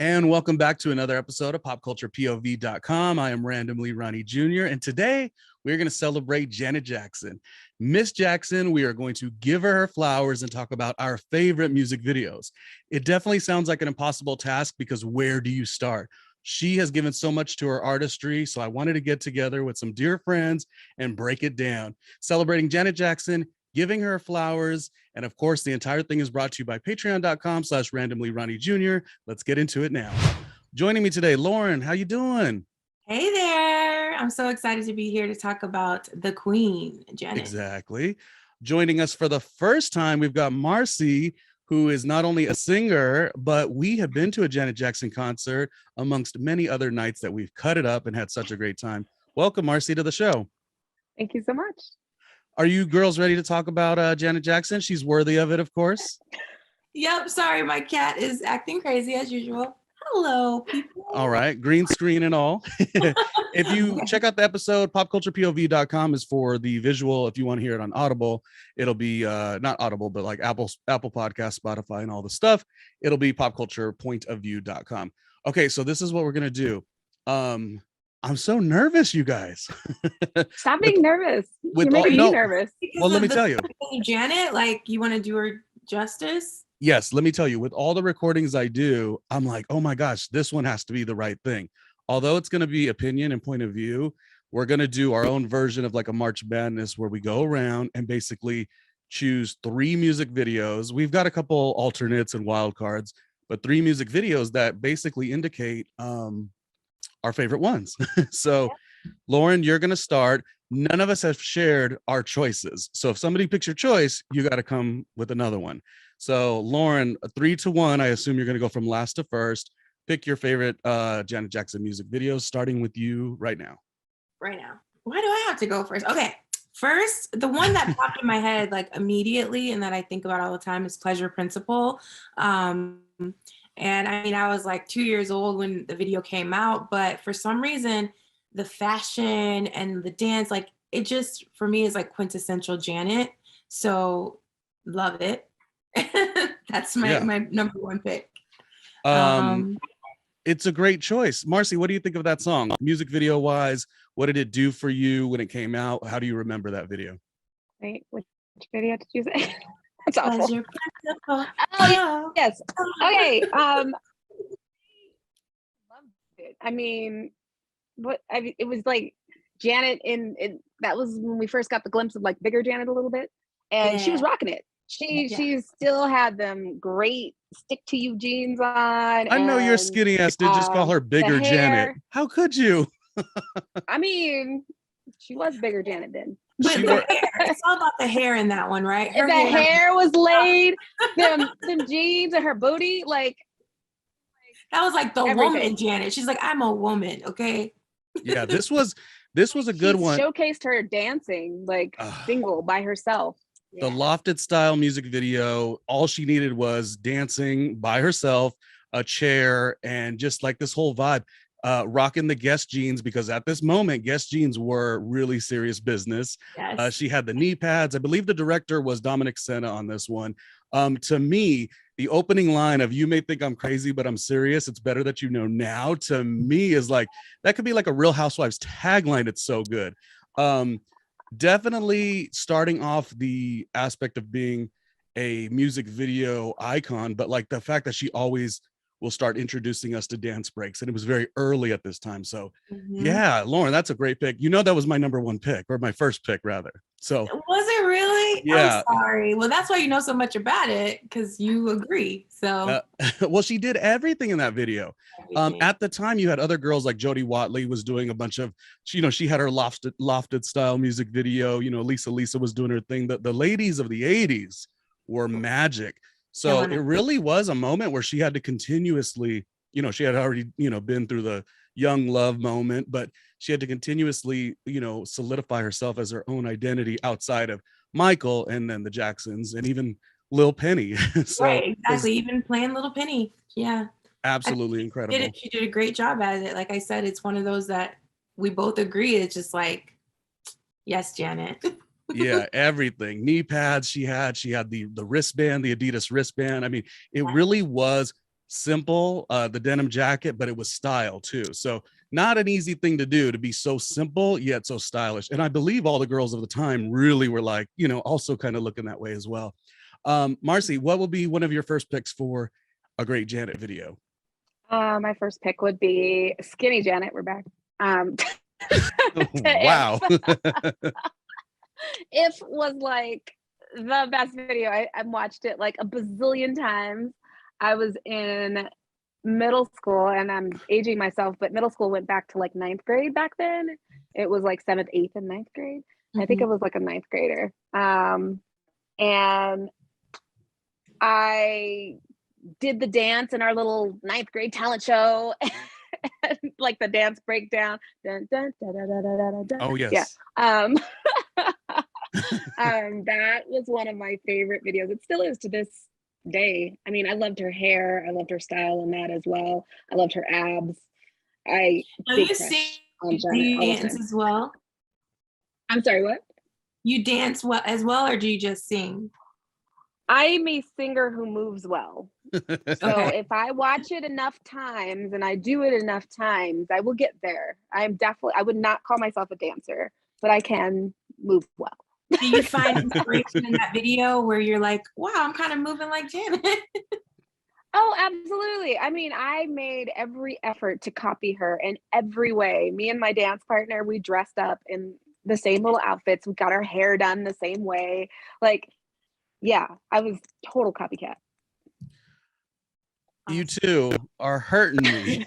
And welcome back to another episode of PopCulturePOV.com. I am Randomly Ronnie Jr. And today we're going to celebrate Janet Jackson. Miss Jackson, we are going to give her flowers and talk about our favorite music videos. It definitely sounds like an impossible task because where do you start? She has given so much to her artistry, so I wanted to get together with some dear friends and break it down. Celebrating Janet Jackson, giving her flowers, and of course, the entire thing is brought to you by patreon.com/randomly Ronnie Jr. Let's get into it now. Joining me today, Lauren, how you doing? Hey there. I'm so excited to be here to talk about the Queen, Janet. Exactly. Joining us for the first time, we've got Marcy, who is not only a singer, but we have been to a Janet Jackson concert amongst many other nights that we've cut it up and had such a great time. Welcome, Marcy, to the show. Thank you so much. Are you girls ready to talk about Janet Jackson? She's worthy of it, of course. Yep, sorry, my cat is acting crazy as usual. Hello, people. All right, green screen and all. If you check out the episode, popculturepov.com is for the visual. If you want to hear it on Audible, it'll be not Audible, but like Apple Podcast, Spotify, and all the stuff. It'll be popculturepointofview.com. Okay, so this is what we're gonna do. I'm so nervous, you guys. Stop being nervous. You're making me nervous. Well, let me tell you. Janet, like, you want to do her justice? Yes, let me tell you, with all the recordings I do, I'm like, oh my gosh, this one has to be the right thing. Although it's going to be opinion and point of view, we're going to do our own version of like a March Madness where we go around and basically choose 3 music videos. We've got a couple alternates and wild cards, but 3 music videos that basically indicate our favorite ones. So Lauren, you're going to start. None of us have shared our choices. So if somebody picks your choice, you got to come with another one. So Lauren, 3-1, I assume you're going to go from last to first. Pick your favorite Janet Jackson music videos, starting with you right now. Right now. Why do I have to go first? Okay. First, the one that popped in my head like immediately and that I think about all the time is Pleasure Principle. And I mean, I was like 2 years old when the video came out, but for some reason, the fashion and the dance, like it just, for me, is like quintessential Janet. So love it. That's my number one pick. It's a great choice. Marcy, what do you think of that song? Music video wise, what did it do for you when it came out? How do you remember that video? Wait, which video did you say? That's awful. Oh, yes. Okay. Loved it. I mean, it was like Janet in that was when we first got the glimpse of like bigger Janet a little bit, and she was rocking it. She still had them great stick to you jeans on. I know your skinny ass did just call her bigger Janet. How could you? I mean, she was bigger Janet then. But it's all about the hair in that one, right? Her hair was laid, them jeans and her booty, like that was like the woman Janet. She's like, I'm a woman, okay? Yeah, this was a good one. Showcased her dancing like single by herself. The lofted style music video, all she needed was dancing by herself, a chair, and just like this whole vibe. Rocking the Guess jeans, because at this moment, Guess jeans were really serious business. Yes. She had the knee pads. I believe the director was Dominic Sena on this one. To me, the opening line of "You may think I'm crazy, but I'm serious. It's better that you know now," to me is like, that could be like a Real Housewives tagline. It's so good. Definitely starting off the aspect of being a music video icon, but like the fact that she always will start introducing us to dance breaks, and it was very early at this time. So yeah, Lauren, that's a great pick. You know, that was my number one pick, or my first pick rather. So was it really? Yeah. I'm sorry. Well, that's why you know so much about it, because you agree. So well, she did everything in that video. At the time, you had other girls like Jodie Watley was doing a bunch of, she had her lofted style music video. Lisa was doing her thing. The ladies of the 80s were magic. So it really was a moment where she had to continuously, she had already, been through the young love moment, but she had to continuously, solidify herself as her own identity outside of Michael and then the Jacksons and even Lil Penny. So right, exactly. Even playing Little Penny. Yeah. Absolutely incredible. She did a great job at it. Like I said, it's one of those that we both agree. It's just like, yes, Janet. Yeah, everything. Knee pads she had the wristband, the Adidas wristband. I mean, it really was simple, the denim jacket, but it was style too. So not an easy thing to do, to be so simple yet so stylish. And I believe all the girls of the time really were like, you know, also kind of looking that way as well. Marcy, what will be one of your first picks for a great Janet video? My first pick would be Skinny Janet. We're back. Wow. If was like the best video. I watched it like a bazillion times. I was in middle school, and I'm aging myself, but middle school went back to like 9th grade back then. It was like 7th, 8th, and 9th grade. I think I was like a 9th grader. And I did the dance in our little 9th grade talent show. Like the dance breakdown. Dun, dun, dun, dun, dun, dun, dun, dun. Oh yes. Yeah. That was one of my favorite videos. It still is to this day. I mean, I loved her hair. I loved her style in that as well. I loved her abs. Do you sing? Do you dance as well? I'm sorry, what? You dance well as well, or do you just sing? I'm a singer who moves well. So Okay. if I watch it enough times and I do it enough times, I will get there. I would not call myself a dancer, but I can move well. Do you find inspiration in that video where you're like, wow, I'm kind of moving like Janet? Oh, absolutely. I mean, I made every effort to copy her in every way. Me and my dance partner, we dressed up in the same little outfits. We got our hair done the same way. Like, yeah, I was total copycat. You two are hurting me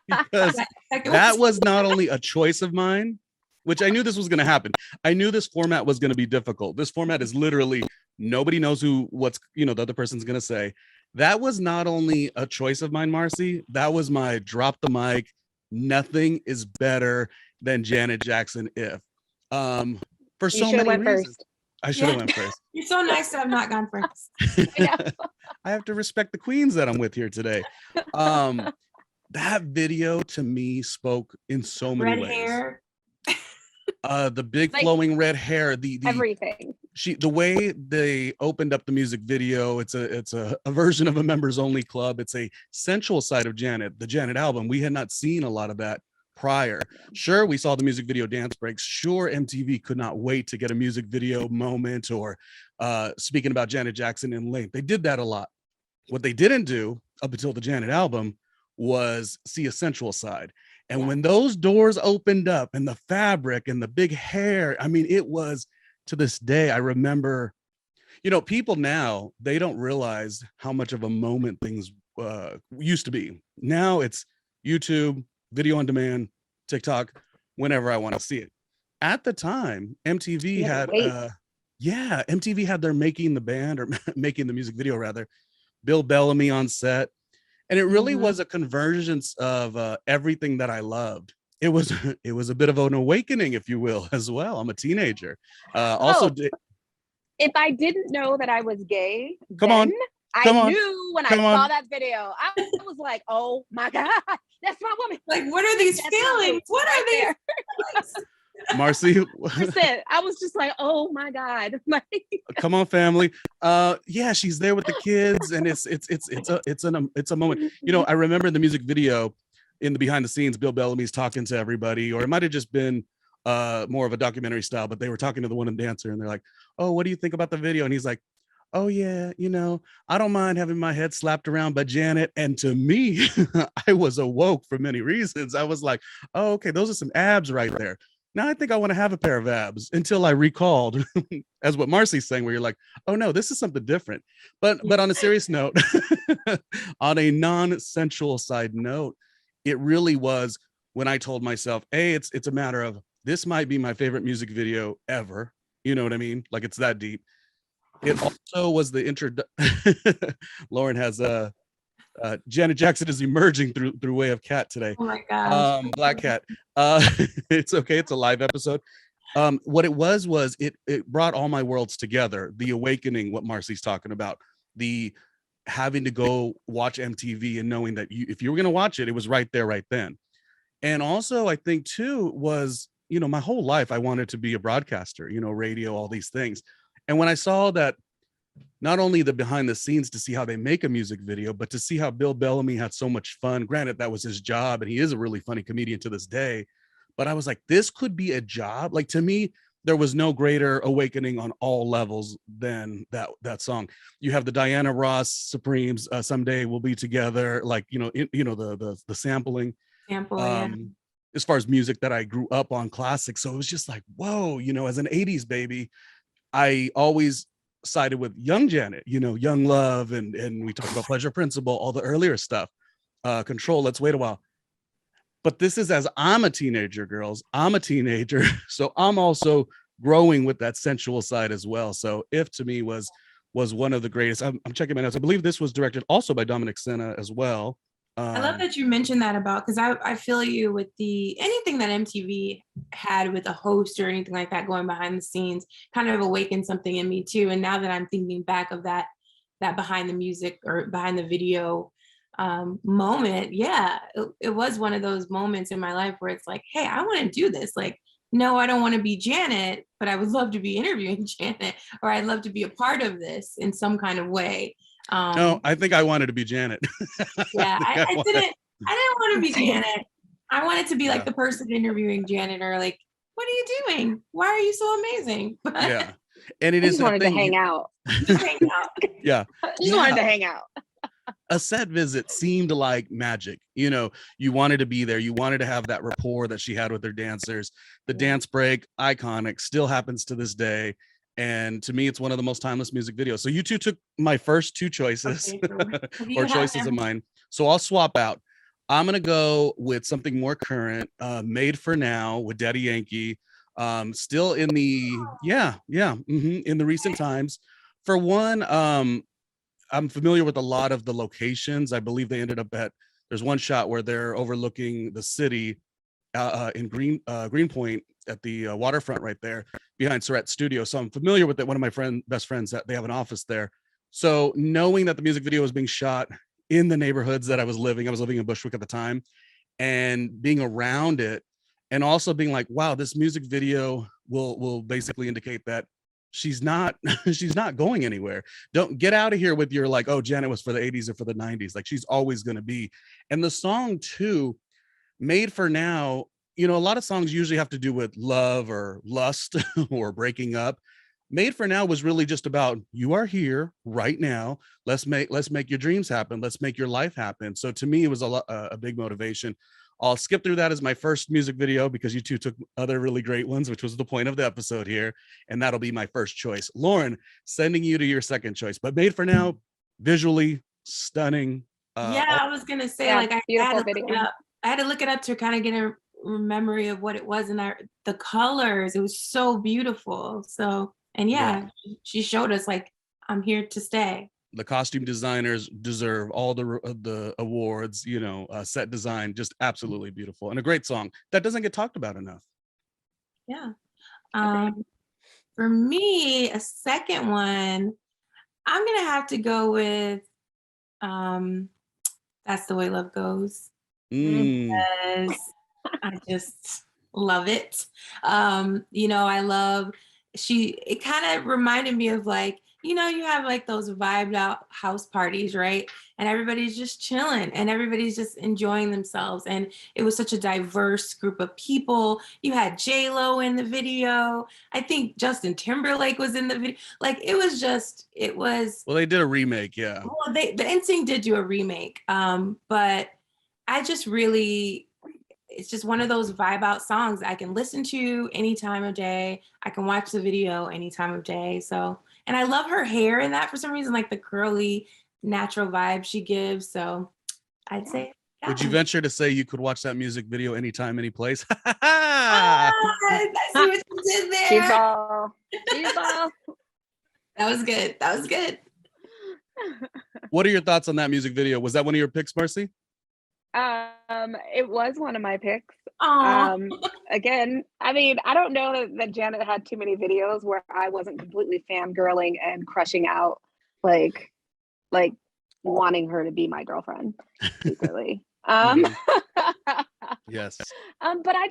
because that was not only a choice of mine, which I knew this was going to happen. I knew this format was going to be difficult. This format is literally nobody knows what's the other person's going to say. That was not only a choice of mine, Marcy. That was my drop the mic. Nothing is better than Janet Jackson. If for so many reasons. First. I should have went first. You're so nice to have not gone first. I have to respect the queens that I'm with here today. That video to me spoke in so many ways. Hair. The big flowing red hair, the everything. The way they opened up the music video, it's a version of a members only club. It's a sensual side of Janet, the Janet album. We had not seen a lot of that prior. Sure, we saw the music video dance breaks. Sure, MTV could not wait to get a music video moment or speaking about Janet Jackson in length. They did that a lot. What they didn't do up until the Janet album was see a sensual side. And when those doors opened up and the fabric and the big hair, I mean, it was, to this day, I remember, people now, they don't realize how much of a moment things used to be. Now it's YouTube, video on demand, TikTok, whenever I want to see it. At the time, MTV had MTV had their making the band, or making the music video rather, Bill Bellamy on set. And it really was a convergence of everything that I loved. It was a bit of an awakening, if you will, as well. I'm a teenager. If I didn't know that I was gay, I knew when I saw that video. I was like, oh my God, that's my woman. Like, what are these feelings? What are these? Marcy, I was just like, oh my God. Come on, family. Yeah, she's there with the kids, and it's a moment. I remember in the music video, in the behind the scenes, Bill Bellamy's talking to everybody, or it might have just been more of a documentary style, but they were talking to the one dancer, and they're like, oh, what do you think about the video? And he's like, oh yeah, I don't mind having my head slapped around by Janet. And to me, I was awoke for many reasons. I was like, oh, okay, those are some abs right there. Now I think I want to have a pair of abs, until I recalled, as what Marcy's saying, where you're like, oh no, this is something different. But on a serious note, on a non-sensual side note, it really was when I told myself, hey, it's a matter of, this might be my favorite music video ever. You know what I mean? Like, it's that deep. It also was the Lauren has Janet Jackson is emerging through way of cat today. Oh my gosh. Black cat. It's okay. It's a live episode. What it was it brought all my worlds together. The awakening, what Marcy's talking about, the having to go watch MTV and knowing that if you were going to watch it, it was right there, right then. And also, I think too was, my whole life I wanted to be a broadcaster, radio, all these things. And when I saw that not only the behind the scenes to see how they make a music video, but to see how Bill Bellamy had so much fun. Granted, that was his job, and he is a really funny comedian to this day. But I was like, this could be a job. Like, to me, there was no greater awakening on all levels than that song. You have the Diana Ross Supremes, "Someday We'll Be Together," like, the sampling. Sample, yeah. As far as music that I grew up on, classic. So it was just like, whoa, as an 80s baby, I always sided with young Janet, Young Love, and we talked about Pleasure Principle, all the earlier stuff, Control, Let's Wait a While. But this is as I'm a teenager, girls. I'm a teenager, so I'm also growing with that sensual side as well. So If, to me, was one of the greatest. I'm checking my notes. I believe this was directed also by Dominic Sena as well. I love that you mentioned that about, because I feel you with anything that MTV had with a host or anything like that going behind the scenes kind of awakened something in me too. And now that I'm thinking back of that behind the music or behind the video moment, yeah, it was one of those moments in my life where it's like, hey, I want to do this. Like, no, I don't want to be Janet, but I would love to be interviewing Janet, or I'd love to be a part of this in some kind of way. No, I think I wanted to be Janet. Yeah, I didn't want to be Janet. I wanted to be like the person interviewing Janet, or like, what are you doing? Why are you so amazing? Yeah. And it I is just wanted to hang out. Just hang out. Yeah. Just wanted to hang out. A set visit seemed like magic. You wanted to be there. You wanted to have that rapport that she had with her dancers. The dance break, iconic, still happens to this day. And to me, it's one of the most timeless music videos. So you two took my first two choices, or choices of mine. So I'll swap out. I'm going to go with something more current, Made for Now with Daddy Yankee. Still in the, in the recent times. For one, I'm familiar with a lot of the locations. I believe they ended up there's one shot where they're overlooking the city in Greenpoint at the waterfront right there behind Surratt Studio. So I'm familiar with it. One of my best friends, that they have an office there. So knowing that the music video was being shot in the neighborhoods that I was living in Bushwick at the time, and being around it, and also being like, wow, this music video will basically indicate that she's not going anywhere. Don't get out of here with your like, oh, Janet was for the 80s or for the 90s. Like, she's always going to be. And the song too, Made for Now, a lot of songs usually have to do with love or lust or breaking up. Made for Now was really just about, you are here right now. Let's make your dreams happen. Let's make your life happen. So to me, it was a big motivation. I'll skip through that as my first music video because you two took other really great ones, which was the point of the episode here. And that'll be my first choice. Lauren, sending you to your second choice. But Made for Now, visually stunning. I was going to say, like, I had to look it up to kind of get a memory of what it was, and the colors, it was so beautiful. So, and she showed us like, I'm here to stay. The costume designers deserve all the awards. Set design, just absolutely beautiful, and a great song that doesn't get talked about enough. Yeah. For me, a second one, I'm gonna have to go with That's the Way Love Goes. Because I just love it. I love, it kind of reminded me of like, you have like those vibed out house parties, right? And everybody's just chilling and everybody's just enjoying themselves. And it was such a diverse group of people. You had J-Lo in the video. I think Justin Timberlake was in the video. Like, well, they did a remake. Yeah. Well, the NSYNC did do a remake. But I just really, it's just one of those vibe out songs I can listen to any time of day. I can watch the video any time of day. So, and I love her hair in that for some reason, like the curly, natural vibe she gives. So I'd say. Would you venture to say you could watch that music video anytime, any place? I see what you did there. Cheese-ball. That was good. What are your thoughts on that music video? Was that one of your picks, Marcy? It was one of my picks. Aww. Again, I mean, I don't know that Janet had too many videos where I wasn't completely fangirling and crushing out, like wanting her to be my girlfriend secretly. Yes. But I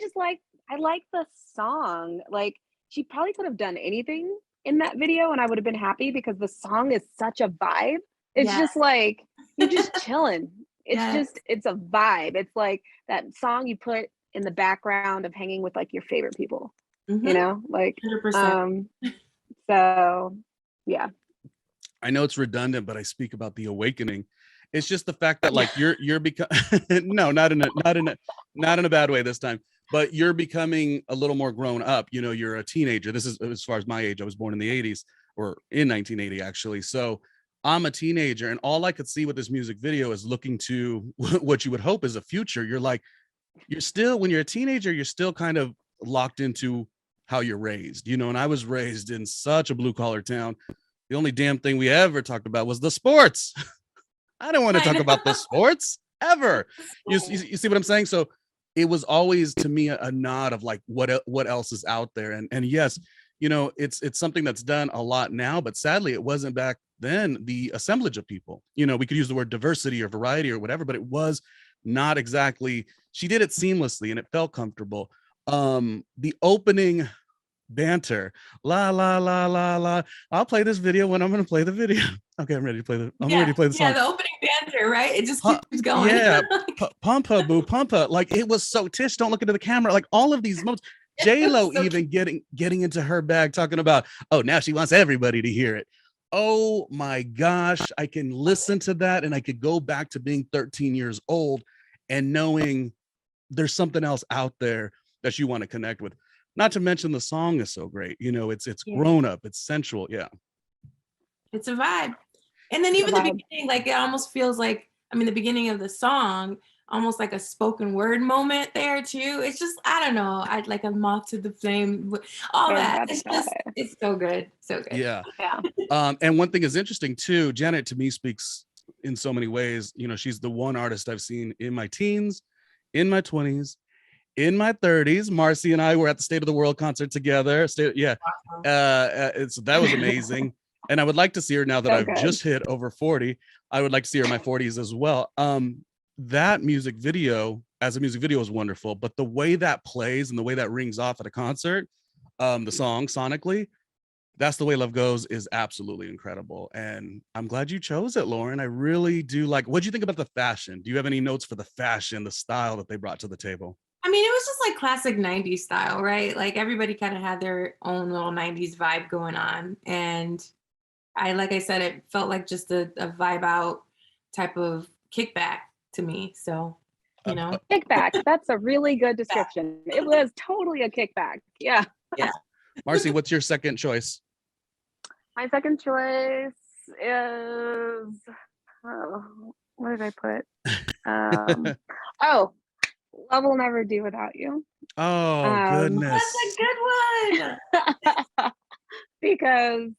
like the song. Like, she probably could have done anything in that video and I would have been happy because the song is such a vibe. It's Yes. just like you're just chilling. It's Yes. just it's a vibe. It's like that song you put in the background of hanging with like your favorite people. Mhm. You know, like 100%. so yeah. I know it's redundant, but I speak about the awakening. It's just the fact that like you're become no, not in a bad way this time, but you're becoming a little more grown up. You know, you're a teenager. This is as far as my age. I was born in the 80s or in 1980 actually. So I'm a teenager, and all I could see with this music video is looking to what you would hope is a future. You're like, you're still, when you're a teenager, you're still kind of locked into how you're raised, you know, and I was raised in such a blue collar town. The only damn thing we ever talked about was the sports. I don't want to I talk about the know. sports ever. You see what I'm saying? So it was always to me a nod of like what else is out there. And yes, you know, it's something that's done a lot now, but sadly it wasn't back then. The assemblage of people, you know, we could use the word diversity or variety or whatever, but it was not exactly, she did it seamlessly and it felt comfortable. The opening banter, la la la la la. I'll play this video when I'm gonna play the video. Okay, I'm ready to play the Yeah, song. yeah, the opening banter, right? It just Huh, keeps going. yeah, pumpa boo pumpa. Like it was so Tish, don't look into the camera. Like all of these moments, J-Lo So even getting into her bag, talking about, oh, now she wants everybody to hear it. Oh my gosh, I can listen to that and I could go back to being 13 years old and knowing there's something else out there that you want to connect with. Not to mention the song is so great. You know, it's Yeah. grown up, it's sensual. Yeah. It's a vibe. And then It's a even the vibe. beginning, like it almost feels like, I mean, the beginning of the song, almost like a spoken word moment there too. It's just, I don't know. I'd like a moth to the flame, all that. It's just, it's so good. So good. Yeah. Yeah. And one thing is interesting too, Janet to me speaks in so many ways. You know, she's the one artist I've seen in my teens, in my 20s, in my 30s. Marcy and I were at the State of the World concert together. Yeah. That was amazing. And I would like to see her now that So I've good. just hit over 40. I would like to see her in my 40s as well. That music video, as a music video, is wonderful, but the way that plays and the way that rings off at a concert, the song sonically, That's the Way Love Goes is absolutely incredible. And I'm glad you chose it, Lauren. I really do like, what'd you think about the fashion? Do you have any notes for the fashion, the style that they brought to the table? I mean, it was just like classic 90s style, right? Like everybody kind of had their own little 90s vibe going on. And like I said, it felt like just a vibe out type of kickback to me. So, you know. Kickback. That's a really good description. It was totally a kickback. Yeah. Yeah. Marcy, what's your second choice? My second choice is what did I put? Oh, Love Will Never Do Without You. Oh, goodness. That's a good one. Because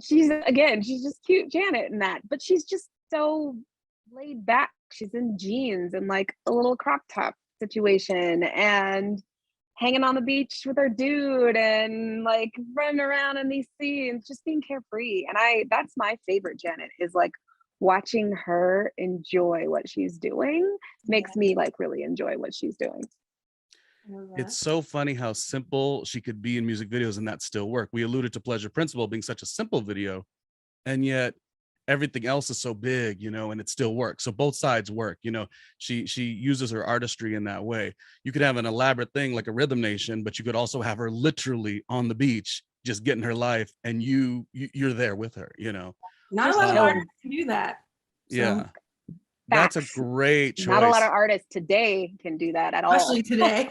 she's just cute Janet in that, but she's just so laid back. She's in jeans and like a little crop top situation and hanging on the beach with her dude and like running around in these scenes, just being carefree. And that's my favorite Janet, is like watching her enjoy what she's doing makes me like really enjoy what she's doing. It's so funny how simple she could be in music videos and that still work. We alluded to Pleasure Principle being such a simple video, and yet everything else is so big, you know, and it still works. So both sides work, you know. She uses her artistry in that way. You could have an elaborate thing like a Rhythm Nation, but you could also have her literally on the beach just getting her life, and you're there with her, you know. Not a lot of artists can do that. So. Yeah. That's a great choice. Not a lot of artists today can do that at all. Especially today.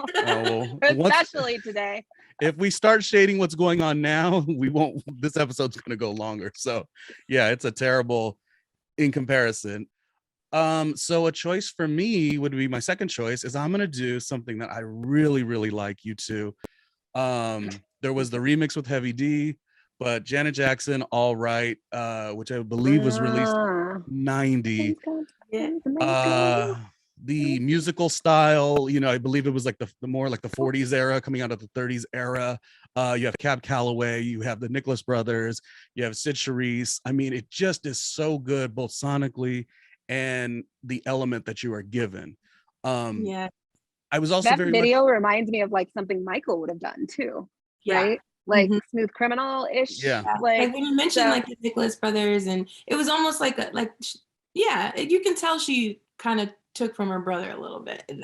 Especially today. If we start shading what's going on now, we won't. This episode's going to go longer. So, yeah, it's a terrible in comparison. So a choice for me would be, my second choice is I'm going to do something that I really, really like, you two. There was the remix with Heavy D, but Janet Jackson, All Right, which I believe was released 90. The musical style, you know, I believe it was like the more like the 40s era coming out of the 30s era. You have Cab Calloway, you have the Nicholas Brothers, you have Sid Charisse. I mean, it just is so good, both sonically and the element that you are given. Yeah. I was also that video reminds me of like something Michael would have done too. Yeah. Right? like Mhm. Smooth Criminal-ish. Yeah. Like when you mentioned so- like the Nicholas brothers, and it was almost like yeah, you can tell she kind of took from her brother a little bit. It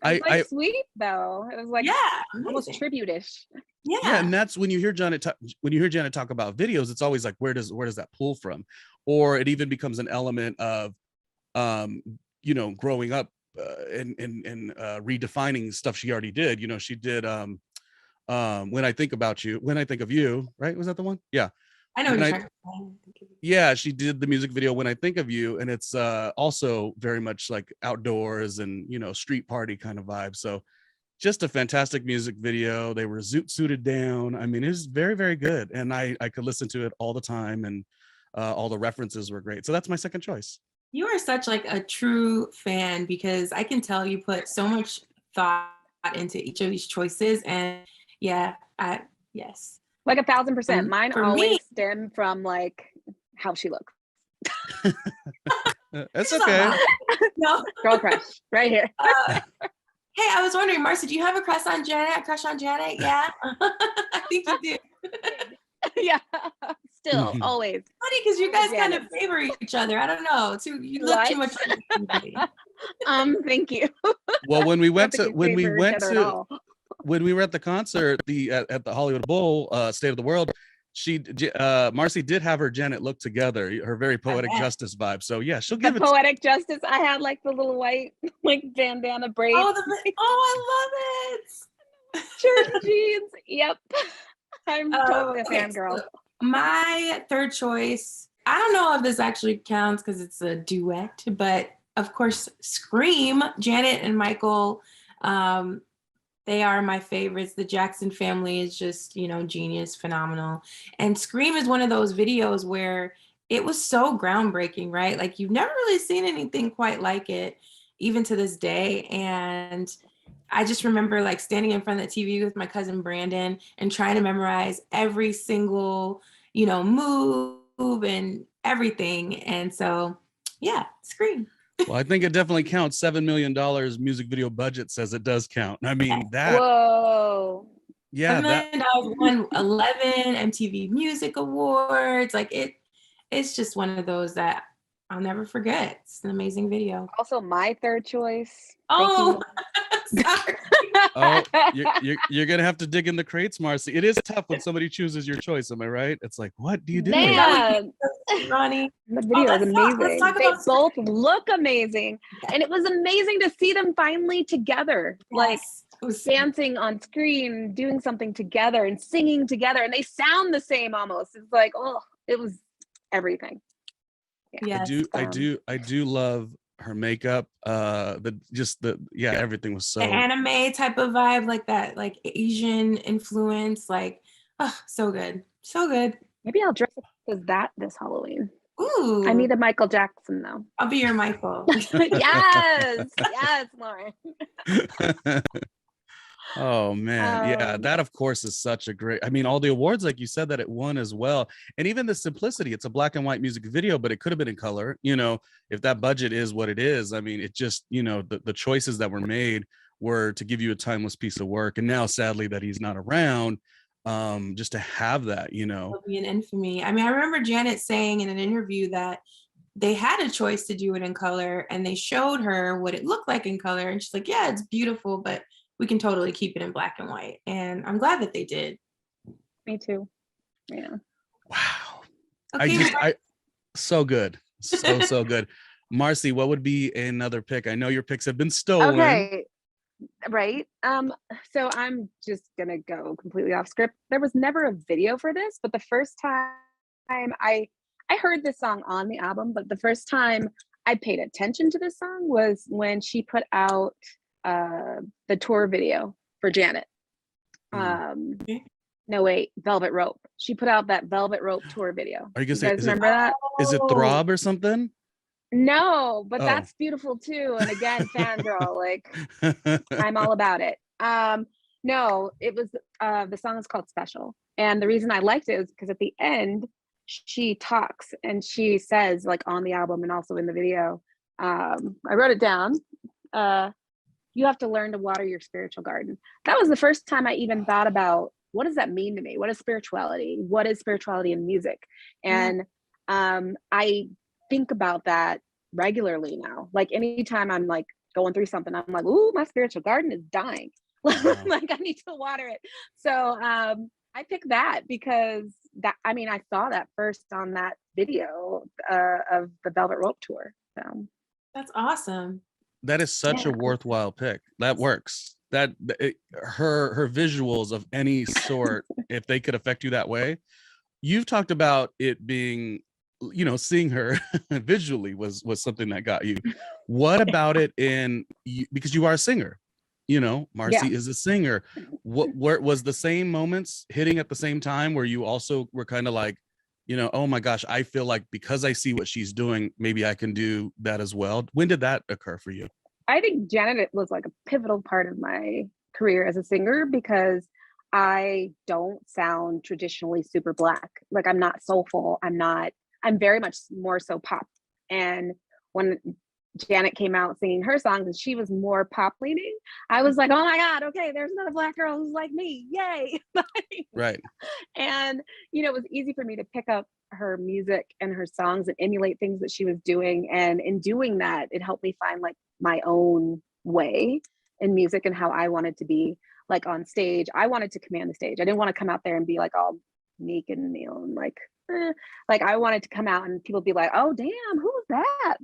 was like I sweet though. It was like Yeah, almost amazing. tribute-ish. yeah, Yeah. and that's when you hear Janet talk about videos, it's always like, where does that pull from? Or it even becomes an element of growing up and redefining stuff she already did. She did when I think of you, right? Was that the one? Yeah. I know what When you're I trying to say. Yeah, she did the music video When I Think of You, and it's also very much like outdoors and street party kind of vibe. So just a fantastic music video. They were suited down. I mean, it was very, very good, and I could listen to it all the time, and all the references were great. So that's my second choice. You are such like a true fan, because I can tell you put so much thought into each of these choices. And yeah, yes. Like 1,000%. Mine for always me- stem from like how she looks. It's okay. No. Girl crush right here. Hey, I was wondering, Marcy, do you have a crush on Janet? Yeah. I think you do. Yeah. Still, always. Funny, because you guys kind of Janet. favor each other. I don't know. You look too What? much like somebody. Thank you. Well, when we I don't went think to we when we favor each went other at to all. when we were at the concert, at the Hollywood Bowl, State of the World, Marcy did have her Janet look together, her very poetic bet. justice vibe. So yeah, she'll The give it. poetic justice. I had like the little white like bandana braids, I love it. shirt and jeans. Yep. I'm totally a Okay, fangirl. so my third choice, I don't know if this actually counts because it's a duet, but of course, Scream, Janet and Michael, they are my favorites. The Jackson family is just, genius, phenomenal. And Scream is one of those videos where it was so groundbreaking, right? Like you've never really seen anything quite like it, even to this day. And I just remember like standing in front of the TV with my cousin Brandon and trying to memorize every single, move and everything. And so, yeah, Scream. Well, I think it definitely counts. $7 million music video budget says it does count. I mean that. Whoa. Yeah, $7 that. million won 11 MTV Music Awards. Like it's just one of those that I'll never forget. It's an amazing video. Also, my third choice. Oh, sorry. Oh, you're gonna have to dig in the crates, Marcy. It is tough when somebody chooses your choice. Am I right? It's like, what do you do? Man, Ronnie. the video is let's amazing. talk They about both look amazing, and it was amazing to see them finally together, like Yes. It was dancing on screen, doing something together, and singing together, and they sound the same almost. It's like, oh, it was everything. yes. I do love her makeup. Everything was so. The anime type of vibe, like that, like Asian influence, like, oh, so good. So good. Maybe I'll dress up as that this Halloween. Ooh. I need a Michael Jackson though. I'll be your Michael. Yes, Lauren. Oh man, yeah, Um, that of course is such a great. I mean, all the awards, like you said, that it won as well, and even the simplicity. It's a black and white music video, but it could have been in color. If that budget is what it is, I mean, it just the choices that were made were to give you a timeless piece of work. And now, sadly, that he's not around, just to have that, It'll be an infamy. I mean, I remember Janet saying in an interview that they had a choice to do it in color, and they showed her what it looked like in color, and she's like, "Yeah, it's beautiful, but we can totally keep it in black and white." And I'm glad that they did. Me too. Yeah. Wow. Okay, So good. So good. Marcy, what would be another pick? I know your picks have been stolen. Okay. Right. So I'm just gonna go completely off script. There was never a video for this, but the first time I heard this song on the album, but the first time I paid attention to this song was when she put out the tour video for Janet. Okay. No wait, Velvet Rope. She put out that Velvet Rope tour video. Are you gonna You say guys remember that? is it Throb or something? No, but Oh. that's beautiful too. And again, fangirl, like I'm all about it. No, it was the song is called Special. And the reason I liked it is because at the end she talks and she says, like on the album and also in the video, I wrote it down. You have to learn to water your spiritual garden. That was the first time I even thought about what does that mean to me? What is spirituality? What is spirituality in music? And I think about that regularly now. Like anytime I'm like going through something, I'm like, ooh, my spiritual garden is dying. Wow. Like I need to water it. So I picked that because I saw that first on that video of the Velvet Rope tour. So That's awesome. That is such a worthwhile pick. That works. Her visuals of any sort, if they could affect you that way. You've talked about it being, seeing her visually was something that got you. What about it because you are a singer, Marcy is a singer. Where was the same moments hitting at the same time where you also were kind of like, oh my gosh, I feel like because I see what she's doing, maybe I can do that as well. When did that occur for you? I think Janet was like a pivotal part of my career as a singer because I don't sound traditionally super Black. Like I'm not soulful. I'm very much more so pop. And when Janet came out singing her songs and she was more pop leaning, I was like, oh my God, okay, there's another Black girl who's like me. Yay. Right. And, it was easy for me to pick up her music and her songs and emulate things that she was doing. And in doing that, it helped me find like my own way in music and how I wanted to be like on stage. I wanted to command the stage. I didn't want to come out there and be like all meek and and like I wanted to come out and people be like, oh damn, who was that?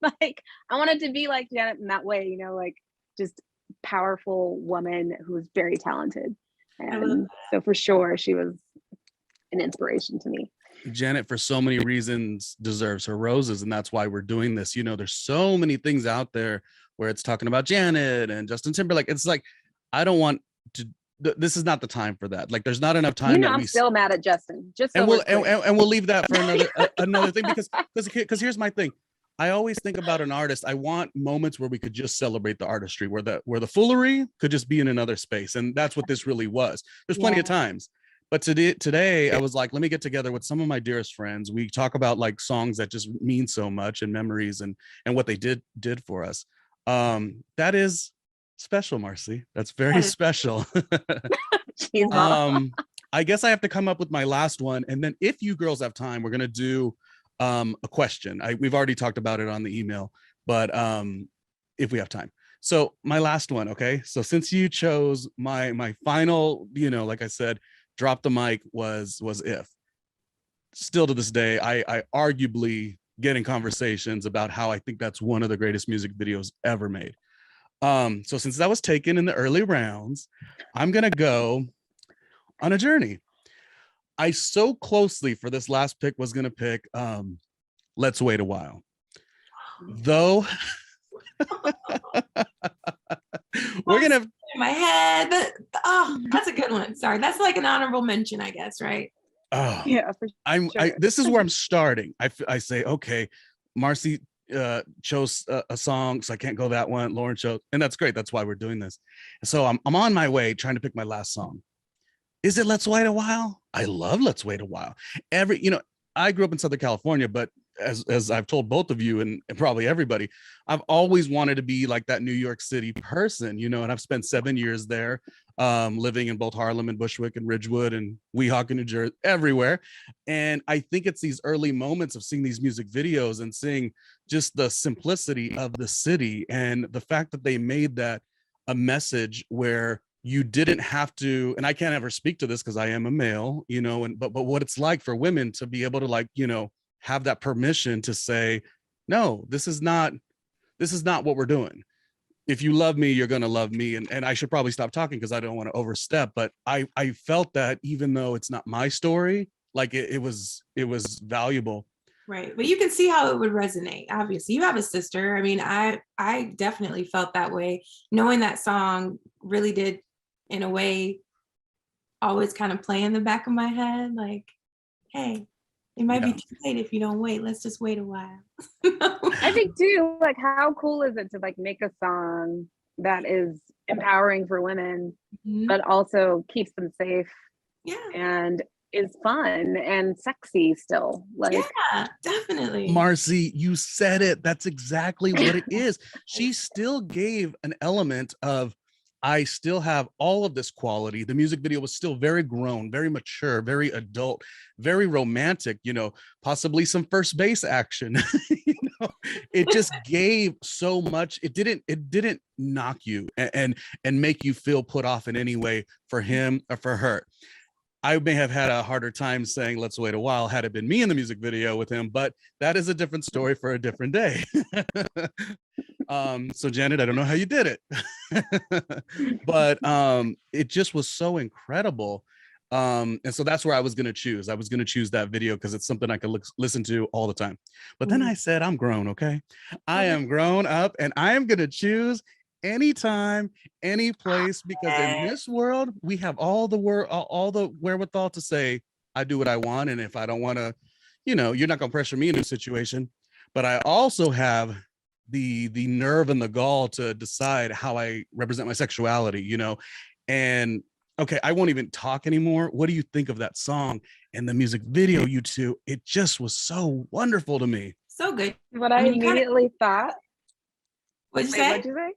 Like I wanted to be like Janet in that way, like just powerful woman who was very talented. And so for sure she was an inspiration to me. Janet, for so many reasons, deserves her roses, and that's why we're doing this. There's so many things out there where it's talking about Janet and Justin Timberlake. It's like, I don't want to. This is not the time for that. Like, there's not enough time. I'm still mad at Justin. And we'll leave that for another thing because here's my thing. I always think about an artist. I want moments where we could just celebrate the artistry, where the foolery could just be in another space, and that's what this really was. There's plenty of times. But today I was like, let me get together with some of my dearest friends. We talk about like songs that just mean so much and memories and what they did for us. That is special, Marcy. That's very special. I guess I have to come up with my last one. And then if you girls have time, we're going to do a question. We've already talked about it on the email, but if we have time. So my last one. Okay. So since you chose my final, like I said, drop the mic was If. Still to this day, I arguably get in conversations about how I think that's one of the greatest music videos ever made. So since that was taken in the early rounds, I'm gonna go on a journey. I so closely for this last pick was gonna pick Let's Wait a While. Though we're gonna in my head. That's a good one. Sorry, that's like an honorable mention, I guess, right? Oh yeah, for sure. This is where I'm starting. I say, okay, Marcy chose a song, so I can't go that one. Lauren chose, and that's great. That's why we're doing this. So I'm on my way trying to pick my last song. Is it Let's Wait a While? I love Let's Wait a While. I grew up in Southern California, but as I've told both of you and probably everybody, I've always wanted to be like that New York City person, and I've spent 7 years there, living in both Harlem and Bushwick and Ridgewood and Weehawken, New Jersey, everywhere. And I think it's these early moments of seeing these music videos and seeing just the simplicity of the city and the fact that they made that a message where you didn't have to, and I can't ever speak to this because I am a male, but what it's like for women to be able to have that permission to say, no, this is not what we're doing. If you love me, you're going to love me. And I should probably stop talking because I don't want to overstep, but I felt that even though it's not my story, like it was valuable. Right. But you can see how it would resonate. Obviously, you have a sister. I mean, I definitely felt that way. Knowing that song really did, in a way, always kind of play in the back of my head. Like, hey, it might be too late if you don't wait. Let's just wait a while. I think too, like, how cool is it to like make a song that is empowering for women, but also keeps them safe and is fun and sexy still. Like, yeah, definitely. Marcy, you said it. That's exactly what it is. She still gave an element of I still have all of this quality. The music video was still very grown, very mature, very adult, very romantic, possibly some first base action. It just gave so much. It didn't knock you and make you feel put off in any way for him or for her. I may have had a harder time saying let's wait a while had it been me in the music video with him, but that is a different story for a different day. So Janet, I don't know how you did it, but it just was so incredible. And so that's where I was going to choose. I was going to choose that video because it's something I could listen to all the time. But then I said, I'm grown. Okay. I am grown up and I am going to choose anytime, any place, because in this world, we have all the wherewithal to say, I do what I want. And if I don't want to, you're not going to pressure me in a situation, but I also have the nerve and the gall to decide how I represent my sexuality, and okay, I won't even talk anymore. What do you think of that song and the music video, you two? It just was so wonderful to me. So good. What I immediately thought. What'd you say? What'd you say?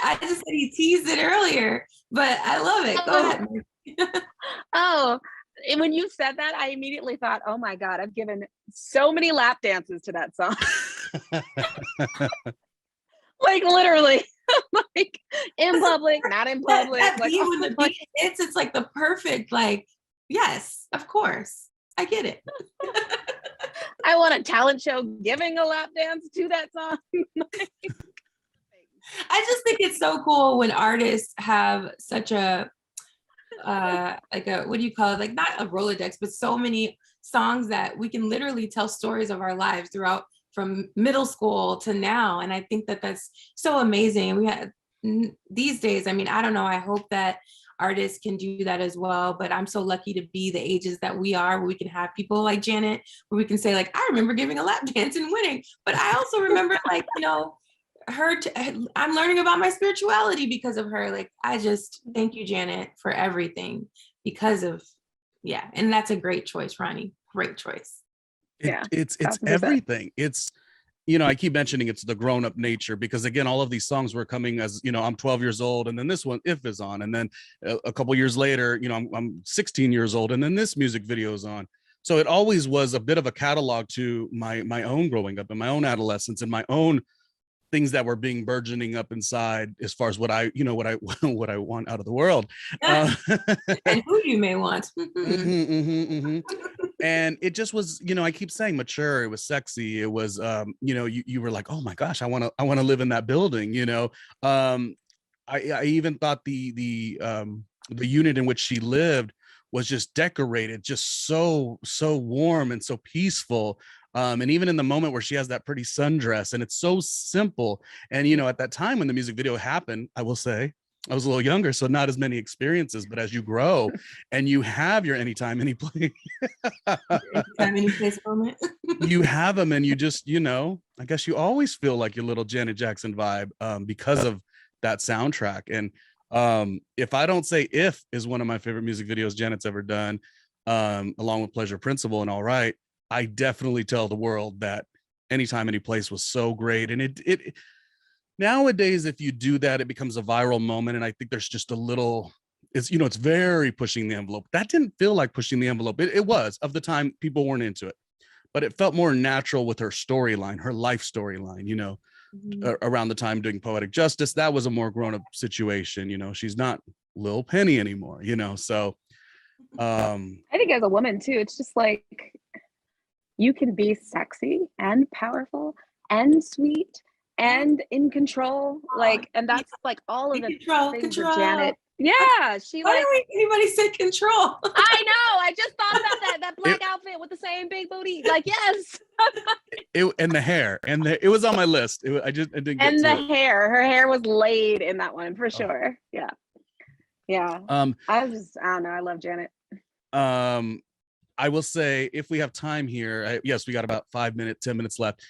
I just said he teased it earlier, but I love it. Go ahead. Oh, and when you said that, I immediately thought, oh my God, I've given so many lap dances to that song. Like literally, like in public, not in public. That like, beat when the beat hits, it's like the perfect, like, yes, of course. I get it. I want a talent show giving a lap dance to that song. I just think it's so cool when artists have such a like a, what do you call it? Like not a Rolodex, but so many songs that we can literally tell stories of our lives throughout from middle school to now. And I think that that's so amazing. We have these days, I mean, I don't know, I hope that artists can do that as well, but I'm so lucky to be the ages that we are, where we can have people like Janet, where we can say like, I remember giving a lap dance and winning, but I also remember like, I'm learning about my spirituality because of her. Like, I just thank you, Janet, for everything because of, and that's a great choice, Ronnie. Great choice. It's everything. It's, I keep mentioning it's the grown-up nature because again, all of these songs were coming as, I'm 12 years old and then this one If is on, and then a couple years later, I'm 16 years old and then this music video is on. So it always was a bit of a catalog to my own growing up and my own adolescence and my own things that were being burgeoning up inside as far as what I want out of the world. And who you may want. And it just was, I keep saying mature, it was sexy. It was, you were like, oh my gosh, I want to live in that building. I even thought the unit in which she lived was just decorated, just so warm and so peaceful. And even in the moment where she has that pretty sundress and it's so simple. And, at that time when the music video happened, I will say I was a little younger, so not as many experiences, but as you grow and you have your anytime, any place, moment, you have them and you just, I guess you always feel like your little Janet Jackson vibe because of that soundtrack. And if I don't say If is one of my favorite music videos Janet's ever done, along with Pleasure Principle and All Right, I definitely tell the world that Anytime, Any Place was so great. And it nowadays, if you do that, it becomes a viral moment. And I think there's just a little, it's very pushing the envelope. That didn't feel like pushing the envelope. It was, of the time people weren't into it, but it felt more natural with her storyline, her life storyline, around the time doing Poetic Justice. That was a more grown-up situation. She's not Lil Penny anymore, so I think as a woman too, it's just like, you can be sexy and powerful and sweet and in control, and that's like all of the things that Janet. Yeah, she Why didn't anybody say control? I know. I just thought about that black outfit with the same big booty. Like, yes. And the hair, it was on my list. I didn't get and to the it. hair. Her hair was laid in that one for sure. Yeah. I don't know. I love Janet. I will say, if we have time here, yes, we got about 10 minutes left.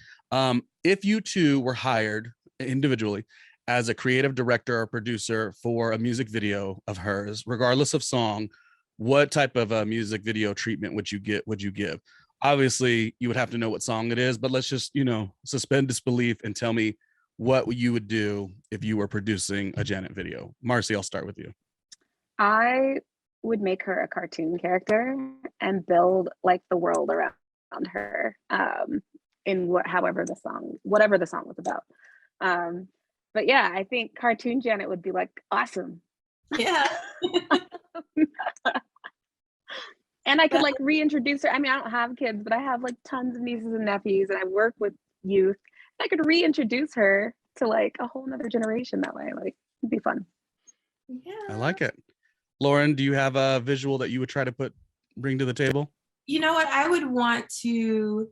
If you two were hired individually as a creative director or producer for a music video of hers, regardless of song, what type of a music video treatment would you give? Obviously, you would have to know what song it is, but let's just, suspend disbelief and tell me what you would do if you were producing a Janet video. Marcy, I'll start with you. I would make her a cartoon character and build like the world around her, in whatever the song was about. But yeah, I think cartoon Janet would be like awesome. Yeah. And I could like reintroduce her. I mean, I don't have kids, but I have like tons of nieces and nephews, and I work with youth. I could reintroduce her to like a whole nother generation that way. Like, it'd be fun. Yeah. I like it. Lauren, do you have a visual that you would try to bring to the table? You know what? I would want to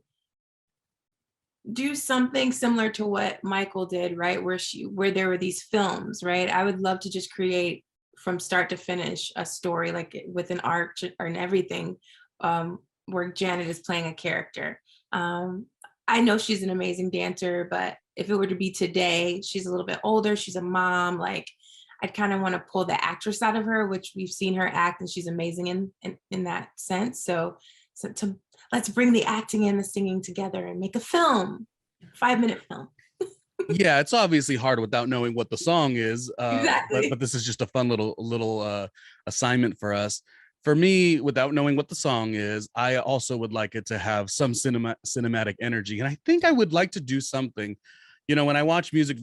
do something similar to what Michael did, right? Where there were these films, right? I would love to just create from start to finish a story, like with an arc and everything, where Janet is playing a character. I know she's an amazing dancer, but if it were to be today, she's a little bit older, she's a mom, like I'd kind of want to pull the actress out of her, which we've seen her act and she's amazing in that sense. So let's bring the acting and the singing together and make a film, 5-minute film. Yeah, it's obviously hard without knowing what the song is. Exactly. But this is just a fun little assignment for us. For me, without knowing what the song is, I also would like it to have some cinematic energy. And I think I would like to do something, you know, when I watch Music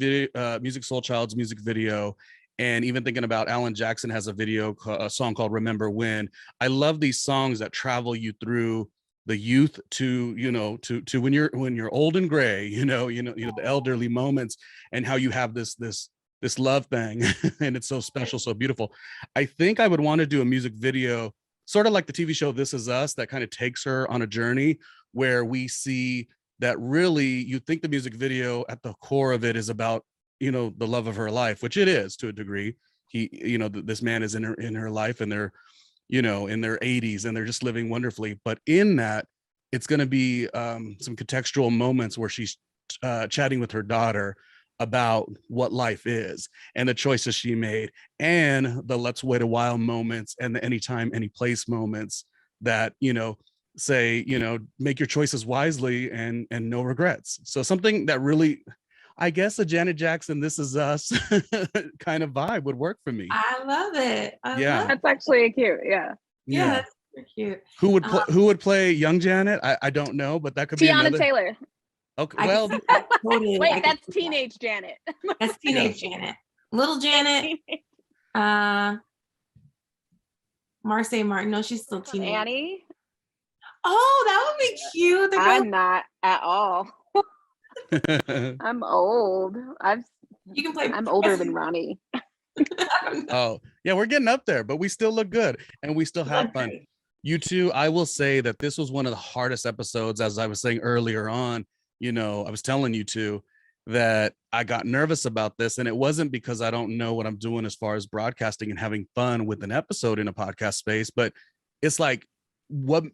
Soul Child's music video, and even thinking about Alan Jackson has a song called Remember When. I love these songs that travel you through the youth to, you know, to when you're old and gray, you know, the elderly moments, and how you have this love thing and it's so special, so beautiful. I think I would want to do a music video sort of like the TV show This Is Us, that kind of takes her on a journey where we see that really, you think the music video at the core of it is about, you know, the love of her life, which it is to a degree. He, you know, this man is in her life, and they're, you know, in their 80s, and they're just living wonderfully. But in that, it's going to be some contextual moments where she's chatting with her daughter about what life is and the choices she made, and the let's wait a while moments, and the anytime, any place moments that, you know, say, you know, make your choices wisely and no regrets. So something that really, I guess, a Janet Jackson This Is Us kind of vibe would work for me. I love it. Yeah. That's actually cute. Yeah. Yeah, that's super cute. Who would play young Janet? I don't know, but that could be Tiana another. Taylor. Okay, well, Totally, Wait, that's teenage Janet. That's teenage Janet. Little Janet. Marseille Martin. No, she's still teenage. Annie. Oh, that would be cute. I'm not at all. I'm old. You can play. I'm older than Ronnie. Oh, yeah, we're getting up there, but we still look good and we still have fun. You two, I will say that this was one of the hardest episodes, as I was saying earlier on. You know, I was telling you two that I got nervous about this, and it wasn't because I don't know what I'm doing as far as broadcasting and having fun with an episode in a podcast space, but it's like, what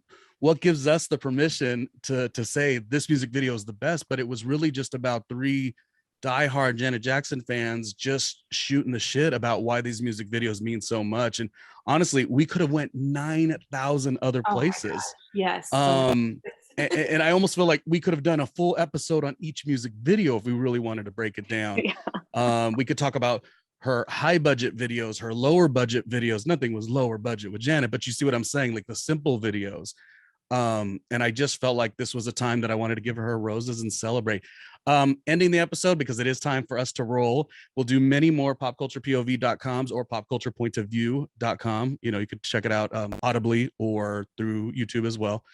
gives us the permission to say this music video is the best? But it was really just about 3 diehard Janet Jackson fans just shooting the shit about why these music videos mean so much. And honestly, we could have went 9,000 other places. Yes. And I almost feel like we could have done a full episode on each music video if we really wanted to break it down. Yeah. We could talk about her high budget videos, her lower budget videos. Nothing was lower budget with Janet, but you see what I'm saying? Like the simple videos. And I just felt like this was a time that I wanted to give her roses and celebrate. Ending the episode, because it is time for us to roll. We'll do many more popculturepov.coms or popculturepointofview.com. You know, you could check it out audibly or through YouTube as well.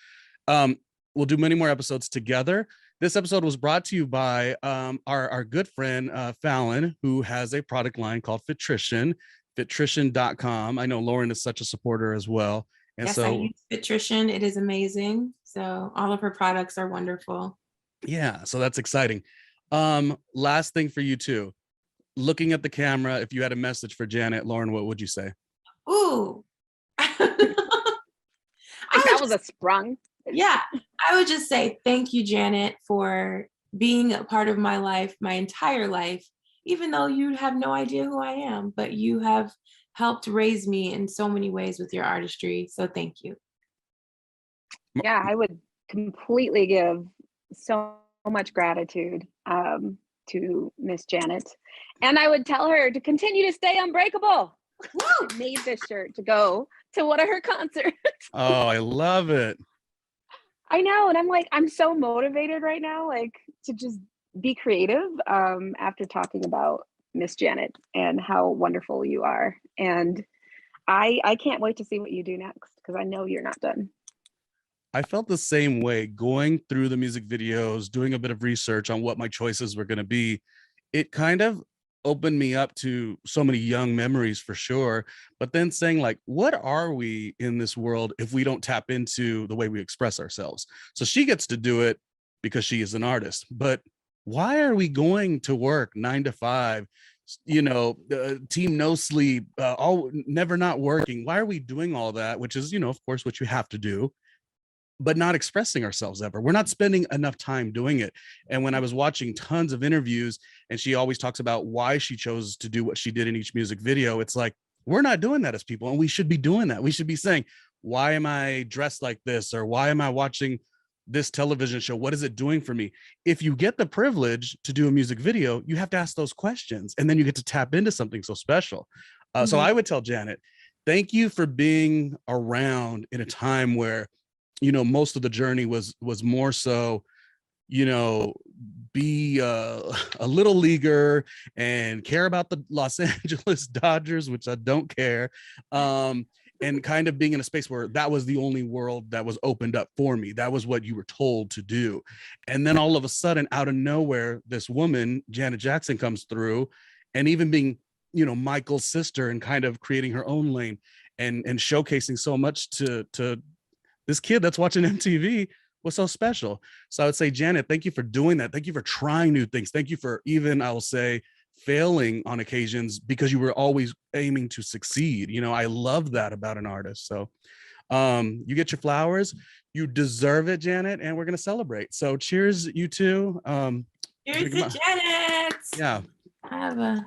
We'll do many more episodes together. This episode was brought to you by our good friend Fallon, who has a product line called Fitrition, fitrition.com. I know Lauren is such a supporter as well. And yes, so I use Fitrition. It is amazing. So all of her products are wonderful. Yeah, so that's exciting. Last thing for you two. Looking at the camera, if you had a message for Janet, Lauren, what would you say? Ooh. That was a sprung. Yeah, I would just say thank you, Janet, for being a part of my life, my entire life, even though you have no idea who I am, but you have helped raise me in so many ways with your artistry. So thank you. Yeah, I would completely give so much gratitude to Miss Janet, and I would tell her to continue to stay unbreakable. I made this shirt to go to one of her concerts. Oh, I love it. I know, and I'm like, I'm so motivated right now, like to just be creative after talking about Miss Janet and how wonderful you are. And I can't wait to see what you do next because I know you're not done. I felt the same way going through the music videos, doing a bit of research on what my choices were going to be. It kind of opened me up to so many young memories for sure. But then saying, like, what are we in this world if we don't tap into the way we express ourselves? So she gets to do it because she is an artist. But why are we going to work 9 to 5? Team no sleep, all never not working. Why are we doing all that? Which is, of course, what you have to do, but not expressing ourselves ever. We're not spending enough time doing it. And when I was watching tons of interviews and she always talks about why she chose to do what she did in each music video, it's like, we're not doing that as people. And we should be doing that. We should be saying, why am I dressed like this? Or why am I watching this television show? What is it doing for me? If you get the privilege to do a music video, you have to ask those questions. And then you get to tap into something so special. So I would tell Janet, thank you for being around in a time where most of the journey was more so, be a little leaguer and care about the Los Angeles Dodgers, which I don't care. And kind of being in a space where that was the only world that was opened up for me. That was what you were told to do. And then all of a sudden, out of nowhere, this woman, Janet Jackson, comes through, and even being, Michael's sister and kind of creating her own lane and showcasing so much to this kid that's watching MTV was so special. So I would say, Janet, thank you for doing that. Thank you for trying new things. Thank you for even, I will say, failing on occasions because you were always aiming to succeed. I love that about an artist. So you get your flowers. You deserve it, Janet, and we're going to celebrate. So cheers, you two. Cheers to Janet. Yeah. Have a...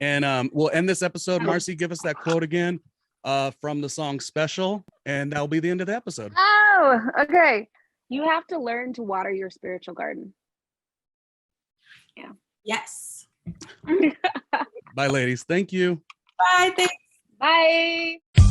And we'll end this episode. Marcy, give us that quote again. From the song Special, and that'll be the end of the episode. Oh, okay. You have to learn to water your spiritual garden. Yeah. Yes. Bye, ladies. Thank you. Bye. Thanks. Bye.